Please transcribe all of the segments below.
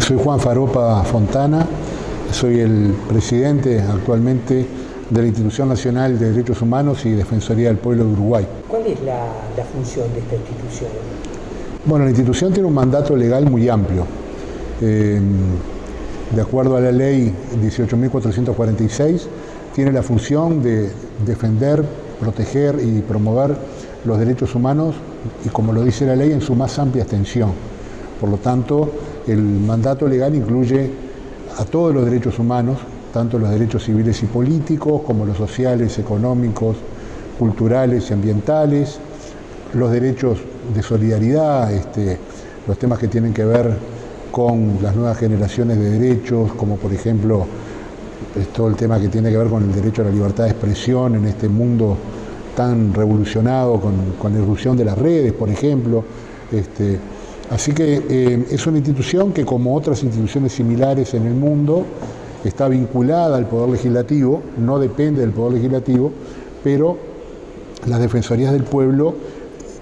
Soy Juan Faropa Fontana, soy el presidente actualmente de la Institución Nacional de Derechos Humanos y Defensoría del Pueblo de Uruguay. ¿Cuál es la función de esta institución? Bueno, la institución tiene un mandato legal muy amplio. De acuerdo a la ley 18.446, tiene la función de defender, proteger y promover los derechos humanos y, como lo dice la ley, en su más amplia extensión. Por lo tanto, el mandato legal incluye a todos los derechos humanos, tanto los derechos civiles y políticos, como los sociales, económicos, culturales y ambientales, los derechos de solidaridad, los temas que tienen que ver con las nuevas generaciones de derechos, como por ejemplo todo el tema que tiene que ver con el derecho a la libertad de expresión en este mundo tan revolucionado con la irrupción de las redes, por ejemplo. Así que es una institución que, como otras instituciones similares en el mundo, está vinculada al Poder Legislativo, no depende del Poder Legislativo, pero las Defensorías del Pueblo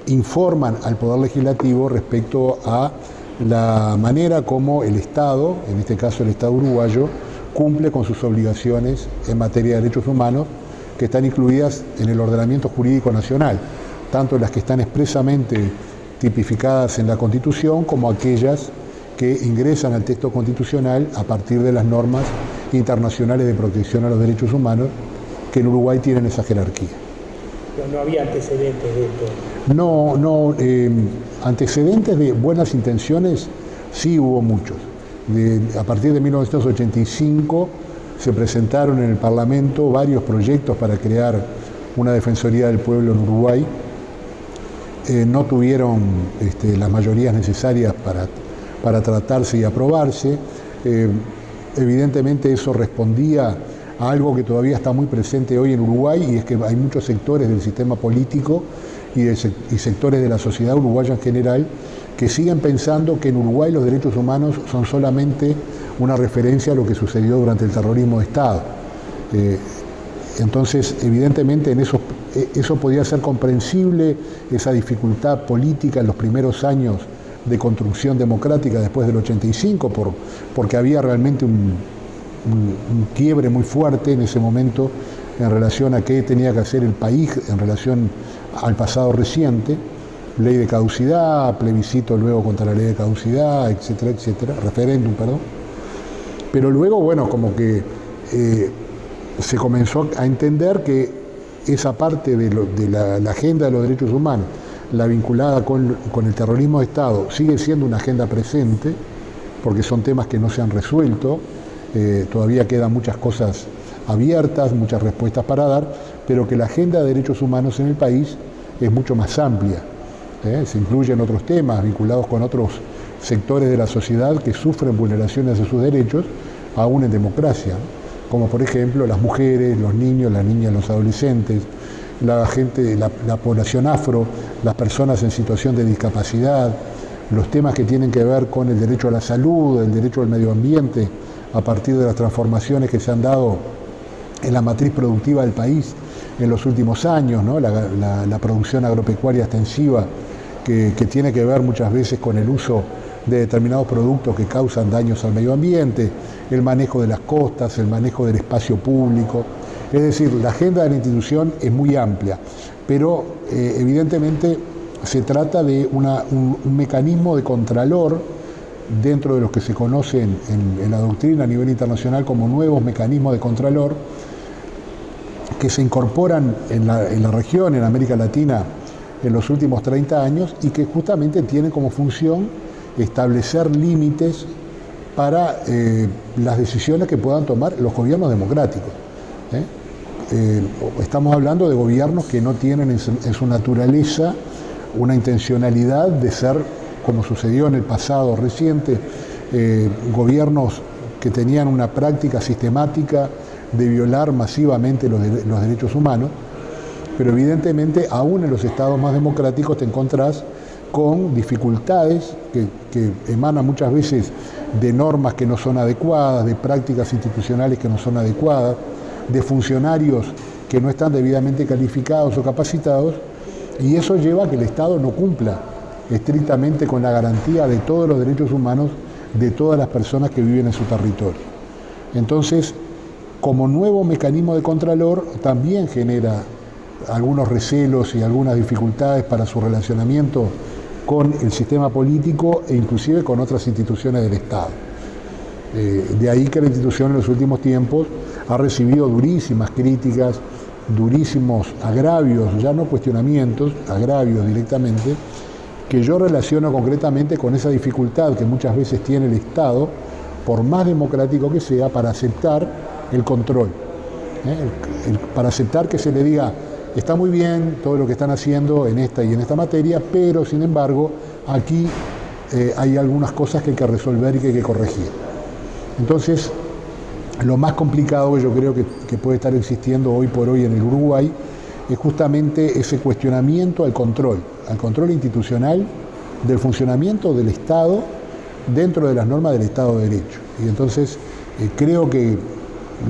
informan al Poder Legislativo respecto a la manera como el Estado, en este caso el Estado uruguayo, cumple con sus obligaciones en materia de derechos humanos que están incluidas en el ordenamiento jurídico nacional, tanto las que están expresamente tipificadas en la Constitución como aquellas que ingresan al texto constitucional a partir de las normas internacionales de protección a los derechos humanos que en Uruguay tienen esa jerarquía. Pero no había antecedentes de esto. No, antecedentes de buenas intenciones sí hubo muchos. A partir de 1985 se presentaron en el Parlamento varios proyectos para crear una Defensoría del Pueblo en Uruguay. No tuvieron las mayorías necesarias para tratarse y aprobarse. Evidentemente eso respondía a algo que todavía está muy presente hoy en Uruguay, y es que hay muchos sectores del sistema político y sectores de la sociedad uruguaya en general que siguen pensando que en Uruguay los derechos humanos son solamente una referencia a lo que sucedió durante el terrorismo de Estado. Entonces, evidentemente, eso podía ser comprensible, esa dificultad política en los primeros años de construcción democrática después del 85, porque había realmente un quiebre muy fuerte en ese momento en relación a qué tenía que hacer el país en relación al pasado reciente, ley de caducidad, plebiscito luego contra la ley de caducidad, etcétera, etcétera, referéndum, perdón. Pero luego, bueno, como que se comenzó a entender que esa parte de la agenda de los derechos humanos, la vinculada con el terrorismo de Estado, sigue siendo una agenda presente, porque son temas que no se han resuelto, todavía quedan muchas cosas abiertas, muchas respuestas para dar, pero que la agenda de derechos humanos en el país es mucho más amplia. Se incluyen otros temas vinculados con otros sectores de la sociedad que sufren vulneraciones de sus derechos, aún en democracia, como por ejemplo las mujeres, los niños, las niñas, los adolescentes, la población afro, las personas en situación de discapacidad, los temas que tienen que ver con el derecho a la salud, el derecho al medio ambiente, a partir de las transformaciones que se han dado en la matriz productiva del país en los últimos años, ¿no? La producción agropecuaria extensiva que tiene que ver muchas veces con el uso de determinados productos que causan daños al medio ambiente, el manejo de las costas, el manejo del espacio público. Es decir, la agenda de la institución es muy amplia, pero evidentemente se trata de un mecanismo de contralor dentro de los que se conocen en la doctrina a nivel internacional como nuevos mecanismos de contralor que se incorporan en la región, en América Latina, en los últimos 30 años y que justamente tienen como función establecer límites para las decisiones que puedan tomar los gobiernos democráticos. Estamos hablando de gobiernos que no tienen en su naturaleza una intencionalidad de ser, como sucedió en el pasado reciente, gobiernos que tenían una práctica sistemática de violar masivamente los derechos humanos, pero evidentemente aún en los estados más democráticos te encontrás con dificultades que emanan muchas veces de normas que no son adecuadas, de prácticas institucionales que no son adecuadas, de funcionarios que no están debidamente calificados o capacitados, y eso lleva a que el Estado no cumpla estrictamente con la garantía de todos los derechos humanos de todas las personas que viven en su territorio. Entonces, como nuevo mecanismo de contralor, también genera algunos recelos y algunas dificultades para su relacionamiento con el sistema político e inclusive con otras instituciones del Estado. De ahí que la institución en los últimos tiempos ha recibido durísimas críticas, durísimos agravios, ya no cuestionamientos, agravios directamente, que yo relaciono concretamente con esa dificultad que muchas veces tiene el Estado, por más democrático que sea, para aceptar el control, para aceptar que se le diga, está muy bien todo lo que están haciendo en esta y en esta materia, pero sin embargo aquí hay algunas cosas que hay que resolver y que hay que corregir. Entonces, lo más complicado que yo creo que puede estar existiendo hoy por hoy en el Uruguay es justamente ese cuestionamiento al control institucional del funcionamiento del Estado dentro de las normas del Estado de Derecho. Y entonces creo que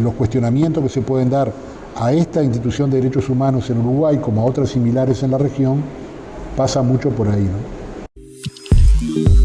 los cuestionamientos que se pueden dar a esta institución de derechos humanos en Uruguay, como a otras similares en la región, pasa mucho por ahí, ¿no?